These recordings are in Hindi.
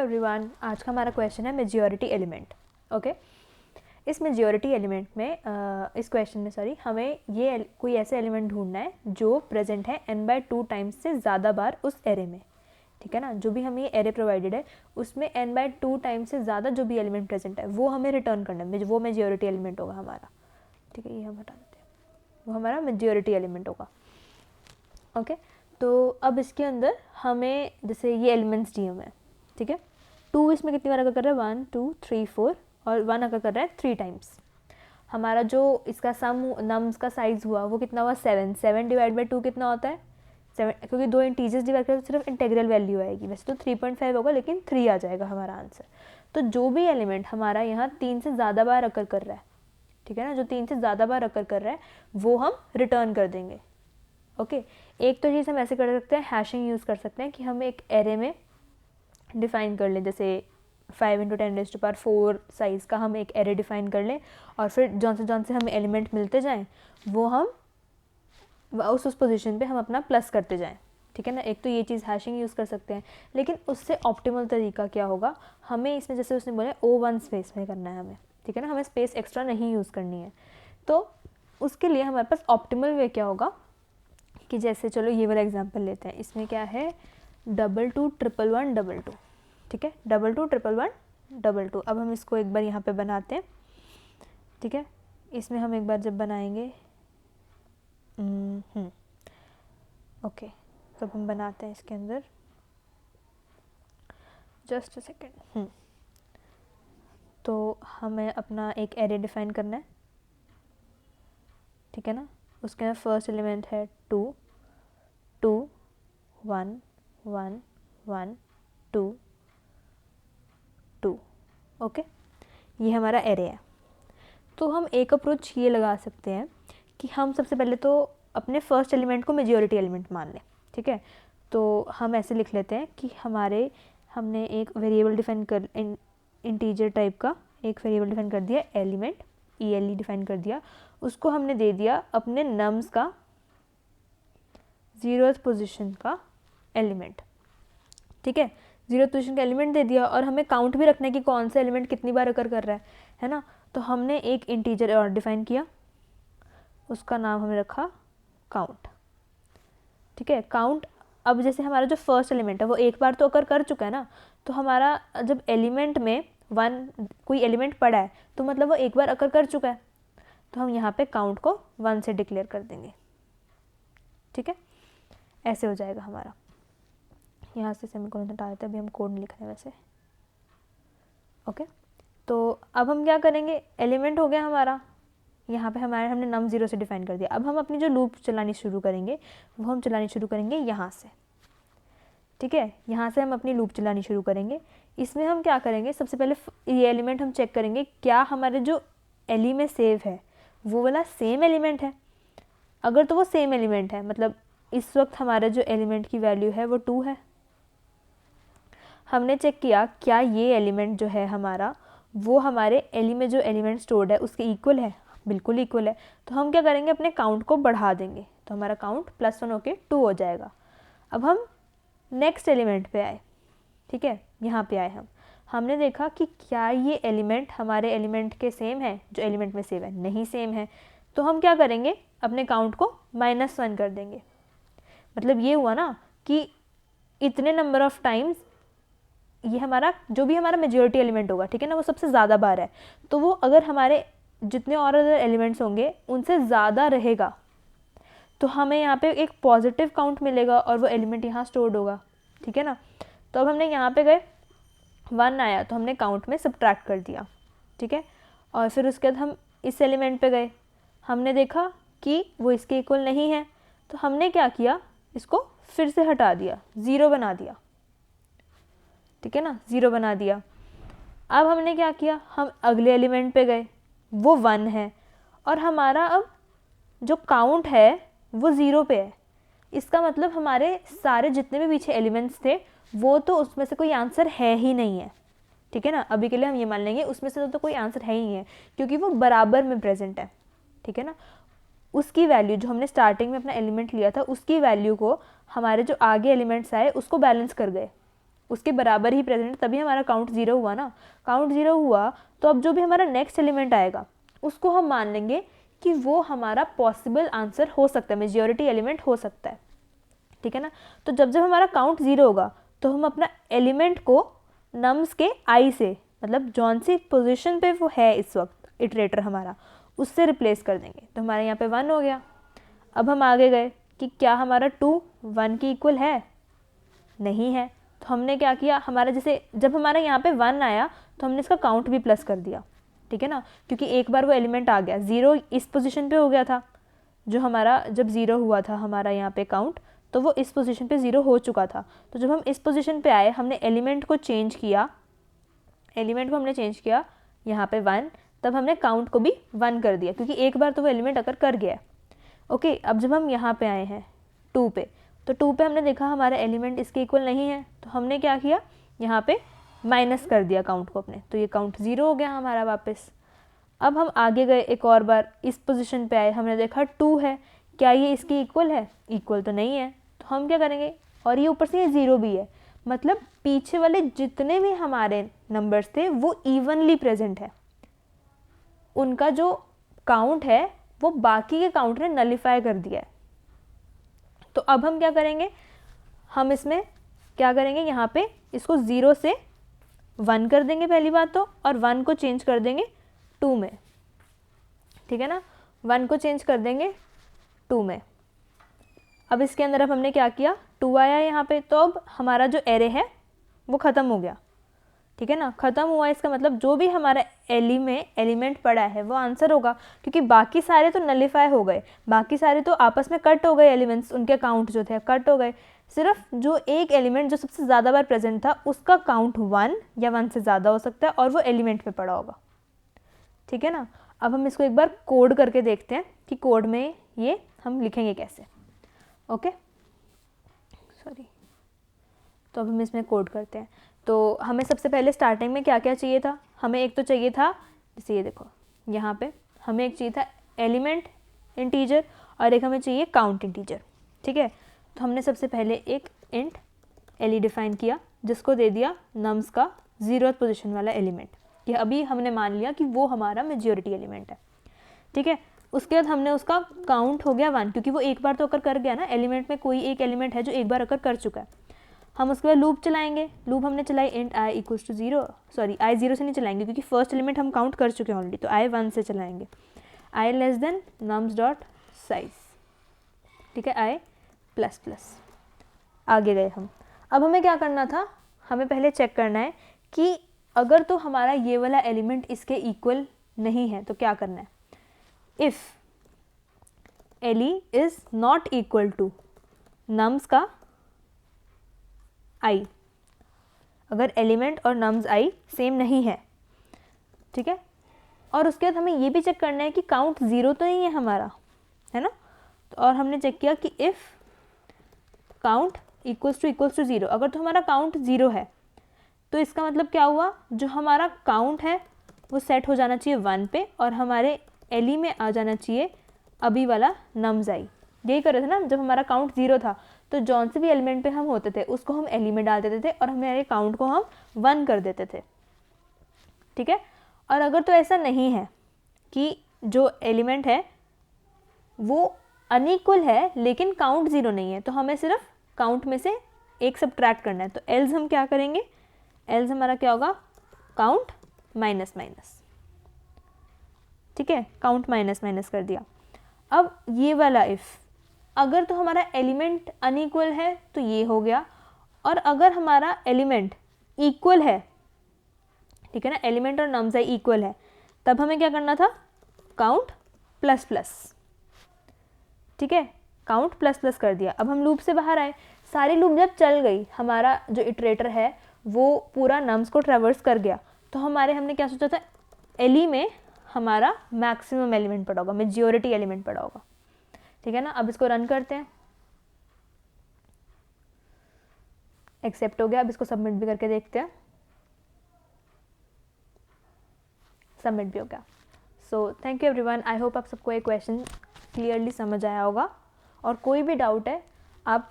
एवरीवन, आज का हमारा क्वेश्चन है मेजॉरिटी एलिमेंट। ओके, इस मेजॉरिटी एलिमेंट में इस क्वेश्चन में हमें ये कोई ऐसे एलिमेंट ढूंढना है जो प्रेजेंट है n/2 टाइम्स से ज़्यादा बार उस एरे में। ठीक है ना, जो भी हमें ये एरे प्रोवाइडेड है उसमें n/2 टाइम्स से ज़्यादा जो भी एलिमेंट प्रेजेंट है वो हमें रिटर्न करना है, वो मेजॉरिटी एलिमेंट होगा हमारा। ठीक है, ये हम हटा देते हैं, वो हमारा मेजॉरिटी एलिमेंट होगा। ओके, तो अब इसके अंदर हमें जैसे ये एलिमेंट्स दिए हुए हैं, ठीक है, 2 इसमें कितनी बार अगर कर रहा है 1 2 3 4 और 1 अगर कर रहा है 3 टाइम्स। हमारा जो इसका सम नम्स का साइज़ हुआ वो कितना हुआ 7 डिवाइड बाई 2 कितना होता है 7, क्योंकि 2 इंटीजर्स डिवाइड करें तो सिर्फ इंटेग्रल वैल्यू आएगी, वैसे तो 3.5 होगा लेकिन 3 आ जाएगा हमारा आंसर। तो जो भी एलिमेंट हमारा यहाँ 3 से ज़्यादा बार अकर कर रहा है, ठीक है ना, जो 3 से ज़्यादा बार अकर कर रहा है वो हम रिटर्न कर देंगे। ओके, एक तो चीज़ हम ऐसे कर सकते हैं, हैशिंग यूज़ कर सकते हैं कि हम एक एरे में डिफ़ाइन कर लें, जैसे 5 × 10⁴ साइज़ का हम एक एरे डिफ़ाइन कर लें और फिर जौन से हमें एलिमेंट मिलते जाएं वो हम उस पोजीशन पे हम अपना प्लस करते जाएं। ठीक है ना, एक तो ये चीज़ हैशिंग यूज़ कर सकते हैं, लेकिन उससे ऑप्टिमल तरीका क्या होगा, हमें इसमें जैसे उसने बोला O1 स्पेस में करना है हमें, ठीक है ना, हमें स्पेस एक्स्ट्रा नहीं यूज़ करनी है। तो उसके लिए हमारे पास ऑप्टिमल वे क्या होगा कि जैसे चलो ये वाला एग्जांपल लेते हैं, इसमें क्या है 2 2 1 1 2 2, ठीक है, 2 2 1 1 2 2। अब हम इसको एक बार यहाँ पे बनाते हैं, ठीक है, इसमें हम एक बार जब बनाएंगे ओके, तो हम बनाते हैं इसके अंदर, जस्ट अ सेकेंड। तो हमें अपना एक एरे डिफाइन करना है, ठीक है ना, उसके अंदर फर्स्ट एलिमेंट है 2 2 1 1 1 2 2। ओके, ये हमारा एरे है। तो हम एक अप्रोच ये लगा सकते हैं कि हम सबसे पहले तो अपने फर्स्ट एलिमेंट को मेजॉरिटी एलिमेंट मान लें, ठीक है। तो हम ऐसे लिख लेते हैं कि हमने एक वेरिएबल डिफाइन कर, इंटीजर टाइप का एक वेरिएबल डिफाइन कर दिया, एलिमेंट ELE डिफाइन कर दिया, उसको हमने दे दिया अपने नम्स का 0th पोजीशन का एलिमेंट, ठीक है, 0th पोजीशन का एलिमेंट दे दिया और हमें काउंट भी रखना है कि कौन सा एलिमेंट कितनी बार अकर कर रहा है ना। तो हमने एक इंटीजर और डिफाइन किया, उसका नाम हमने रखा काउंट, ठीक है। काउंट, अब जैसे हमारा जो फर्स्ट एलिमेंट है वो एक बार तो अकर कर चुका है ना, तो हमारा जब एलिमेंट में 1 कोई एलिमेंट पड़ा है तो मतलब वो एक बार अकर कर चुका है, तो हम यहाँ पे काउंट को 1 से डिक्लेयर कर देंगे, ठीक है, ऐसे हो जाएगा हमारा। यहाँ से सेमीकोलन हटा देते हैं, अभी हम कोड नहीं लिख रहे हैं वैसे। ओके, तो अब हम क्या करेंगे, एलिमेंट हो गया हमारा, यहाँ पे हमने नम 0 से डिफाइन कर दिया। अब हम अपनी जो लूप चलानी शुरू करेंगे वो हम चलानी शुरू करेंगे यहाँ से, ठीक है, यहाँ से हम अपनी लूप चलानी शुरू करेंगे। इसमें हम क्या करेंगे, सबसे पहले ये एलिमेंट हम चेक करेंगे क्या हमारे जो एली में सेव है वो वाला सेम एलिमेंट है। अगर तो वो सेम एलिमेंट है, मतलब इस वक्त हमारा जो एलिमेंट की वैल्यू है वो 2 है, हमने चेक किया क्या ये एलिमेंट जो है हमारा वो हमारे एली में जो एलिमेंट स्टोर्ड है उसके इक्वल है, बिल्कुल इक्वल है। तो हम क्या करेंगे, अपने काउंट को बढ़ा देंगे, तो हमारा काउंट +1 होके 2 हो जाएगा। अब हम नेक्स्ट एलिमेंट पे आए, ठीक है, यहाँ पे आए हमने देखा कि क्या ये एलिमेंट हमारे एलिमेंट के सेम है, जो एलिमेंट में सेव है, नहीं सेम है। तो हम क्या करेंगे, अपने काउंट को -1 कर देंगे। मतलब ये हुआ ना कि इतने नंबर ऑफ टाइम्स ये हमारा जो भी हमारा मेजॉरिटी एलिमेंट होगा, ठीक है ना, वो सबसे ज़्यादा बार है, तो वो अगर हमारे जितने और अदर एलिमेंट्स होंगे उनसे ज़्यादा रहेगा तो हमें यहाँ पे एक पॉजिटिव काउंट मिलेगा और वो एलिमेंट यहाँ स्टोर्ड होगा, ठीक है ना। तो अब हमने यहाँ पे गए 1 आया तो हमने काउंट में सब्ट्रैक्ट कर दिया, ठीक है, और फिर उसके बाद हम इस एलिमेंट पे गए, हमने देखा कि वो इसके इक्वल नहीं है, तो हमने क्या किया, इसको फिर से हटा दिया, 0 बना दिया, ठीक है ना, 0 बना दिया। अब हमने क्या किया, हम अगले एलिमेंट पे गए, वो 1 है और हमारा अब जो काउंट है वो 0 पे है। इसका मतलब हमारे सारे जितने भी पीछे एलिमेंट्स थे वो तो उसमें से कोई आंसर है ही नहीं है, ठीक है ना। अभी के लिए हम ये मान लेंगे उसमें से तो कोई आंसर है ही नहीं है, क्योंकि वो बराबर में प्रेजेंट है, ठीक है ना। उसकी वैल्यू जो हमने स्टार्टिंग में अपना एलिमेंट लिया था उसकी वैल्यू को हमारे जो आगे एलिमेंट्स आए उसको बैलेंस कर गए, उसके बराबर ही प्रेजेंट, तभी हमारा काउंट 0 हुआ ना। काउंट 0 हुआ तो अब जो भी हमारा नेक्स्ट एलिमेंट आएगा उसको हम मान लेंगे कि वो हमारा पॉसिबल आंसर हो सकता है, मेजॉरिटी एलिमेंट हो सकता है, ठीक है ना। तो जब जब हमारा काउंट 0 होगा तो हम अपना एलिमेंट को नम्स के आई से, मतलब जौन सी पोजीशन पे वो है इस वक्त इटरेटर हमारा, उससे रिप्लेस कर देंगे। तो हमारे यहाँ पे 1 हो गया। अब हम आगे गए कि क्या हमारा 2 1 की इक्वल है, नहीं है। तो हमने क्या किया, हमारा जैसे जब हमारा यहाँ पे 1 आया तो हमने इसका काउंट भी प्लस कर दिया, ठीक है ना, क्योंकि एक बार वो एलिमेंट आ गया। 0 इस पोजीशन पे हो गया था, जो हमारा जब 0 हुआ था हमारा यहाँ पे काउंट, तो वो इस पोजीशन पे 0 हो चुका था। तो जब हम इस पोजीशन पे आए, हमने एलिमेंट को चेंज किया, एलिमेंट को हमने चेंज किया यहाँ पे 1, तब हमने काउंट को भी 1 कर दिया, क्योंकि एक बार तो वो एलिमेंट अगर कर गया है। ओके, अब जब हम यहाँ पे आए हैं 2 पे, तो 2 पे हमने देखा हमारा एलिमेंट इसके इक्वल नहीं है, तो हमने क्या किया, यहाँ पे माइनस कर दिया काउंट को अपने, तो ये काउंट 0 हो गया हमारा वापस। अब हम आगे गए, एक और बार इस पोजीशन पे आए, हमने देखा 2 है, क्या ये इसकी इक्वल है, इक्वल तो नहीं है। तो हम क्या करेंगे, और ये ऊपर से ये 0 भी है, मतलब पीछे वाले जितने भी हमारे नंबर्स थे वो इवनली प्रेजेंट है, उनका जो काउंट है वो बाकी के काउंट ने नलिफाई कर दिया है। तो अब हम क्या करेंगे, हम इसमें क्या करेंगे, यहाँ पे इसको 0 से 1 कर देंगे पहली बात तो, और 1 को चेंज कर देंगे 2 में, ठीक है ना, 1 को चेंज कर देंगे 2 में। अब इसके अंदर अब हमने क्या किया, 2 आया यहाँ पे, तो अब हमारा जो एरे है वो ख़त्म हो गया, ठीक है ना, ख़त्म हुआ। इसका मतलब जो भी हमारा एली में एलिमेंट पड़ा है वो आंसर होगा, क्योंकि बाकी सारे तो नलिफाई हो गए, बाकी सारे तो आपस में कट हो गए एलिमेंट्स, उनके काउंट जो थे कट हो गए। सिर्फ जो एक एलिमेंट जो सबसे ज़्यादा बार प्रेजेंट था उसका काउंट 1 या 1 से ज़्यादा हो सकता है, और वो एलिमेंट में पड़ा होगा, ठीक है ना। अब हम इसको एक बार कोड करके देखते हैं कि कोड में ये हम लिखेंगे कैसे। ओके, सॉरी, तो अब हम इसमें कोड करते हैं। तो हमें सबसे पहले स्टार्टिंग में क्या क्या चाहिए था, हमें एक तो चाहिए था, जैसे ये देखो यहाँ पे हमें एक चाहिए था एलिमेंट इंटीजर, और एक हमें चाहिए काउंट इंटीजर, ठीक है। तो हमने सबसे पहले एक इंट एली डिफाइन किया, जिसको दे दिया नम्स का 0th पोजीशन वाला एलिमेंट, कि अभी हमने मान लिया कि वो हमारा मेजॉरिटी एलिमेंट है, ठीक है। उसके बाद हमने उसका काउंट हो गया 1, क्योंकि वो एक बार तो अकर कर गया ना, एलिमेंट में कोई एक एलिमेंट है जो एक बार अकर कर चुका है। हम उसके बाद लूप चलाएंगे, लूप हमने चलाई int i equals to 0, sorry i 0 से नहीं चलाएंगे क्योंकि फर्स्ट एलिमेंट हम काउंट कर चुके हैं ऑलरेडी, तो आई 1 से चलाएंगे, I less than nums dot size, ठीक है, आई प्लस प्लस। आगे गए हम, अब हमें क्या करना था, हमें पहले चेक करना है कि अगर तो हमारा ये वाला एलिमेंट इसके इक्वल नहीं है तो क्या करना है, if ele is not equal to nums का आई, अगर एलिमेंट और नम्स आई सेम नहीं है, ठीक है। और उसके बाद हमें ये भी चेक करना है कि काउंट 0 तो नहीं है हमारा, है ना। तो और हमने चेक किया कि इफ़ काउंट इक्वल्स टू 0, अगर तो हमारा काउंट 0 है तो इसका मतलब क्या हुआ, जो हमारा काउंट है वो सेट हो जाना चाहिए 1 पे, और हमारे एली में आ जाना चाहिए अभी वाला नम्स आई। यही कर रहे थे ना, जब हमारा काउंट 0 था तो जौन से भी एलिमेंट पे हम होते थे उसको हम एली में डाल देते थे, और हमारे काउंट को हम 1 कर देते थे, ठीक है। और अगर तो ऐसा नहीं है कि जो एलिमेंट है वो अनइक्वल है लेकिन काउंट 0 नहीं है, तो हमें सिर्फ काउंट में से एक सब्ट्रैक्ट करना है। तो एल्स हम क्या करेंगे, एल्स हमारा क्या होगा, काउंट माइनस माइनस, ठीक है, काउंट माइनस माइनस कर दिया। अब ये वाला इफ़, अगर तो हमारा एलिमेंट अनइक्वल है तो ये हो गया, और अगर हमारा एलिमेंट इक्वल है, ठीक है ना, एलिमेंट और नम्स आई इक्वल है, तब हमें क्या करना था, काउंट प्लस प्लस, ठीक है, काउंट प्लस प्लस कर दिया। अब हम लूप से बाहर आए, सारी लूप जब चल गई, हमारा जो इटरेटर है वो पूरा नम्स को ट्रैवर्स कर गया, तो हमने क्या सोचा था, एली में हमारा मैक्सिमम एलिमेंट पड़ा होगा, मेजॉरिटी एलिमेंट पड़ा होगा, ठीक है ना। अब इसको रन करते हैं, एक्सेप्ट हो गया। अब इसको सबमिट भी करके देखते हैं, सबमिट भी हो गया। So thank you everyone, I hope आप सबको ये क्वेश्चन क्लियरली समझ आया होगा, और कोई भी डाउट है आप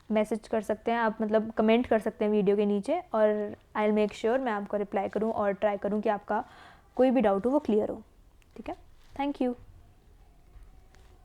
मैसेज कर सकते हैं आप, मतलब कमेंट कर सकते हैं वीडियो के नीचे, और आई विल मेक श्योर मैं आपको रिप्लाई करूँ और ट्राई करूँ कि आपका कोई भी डाउट हो वो क्लियर हो। ठीक है, थैंक यू।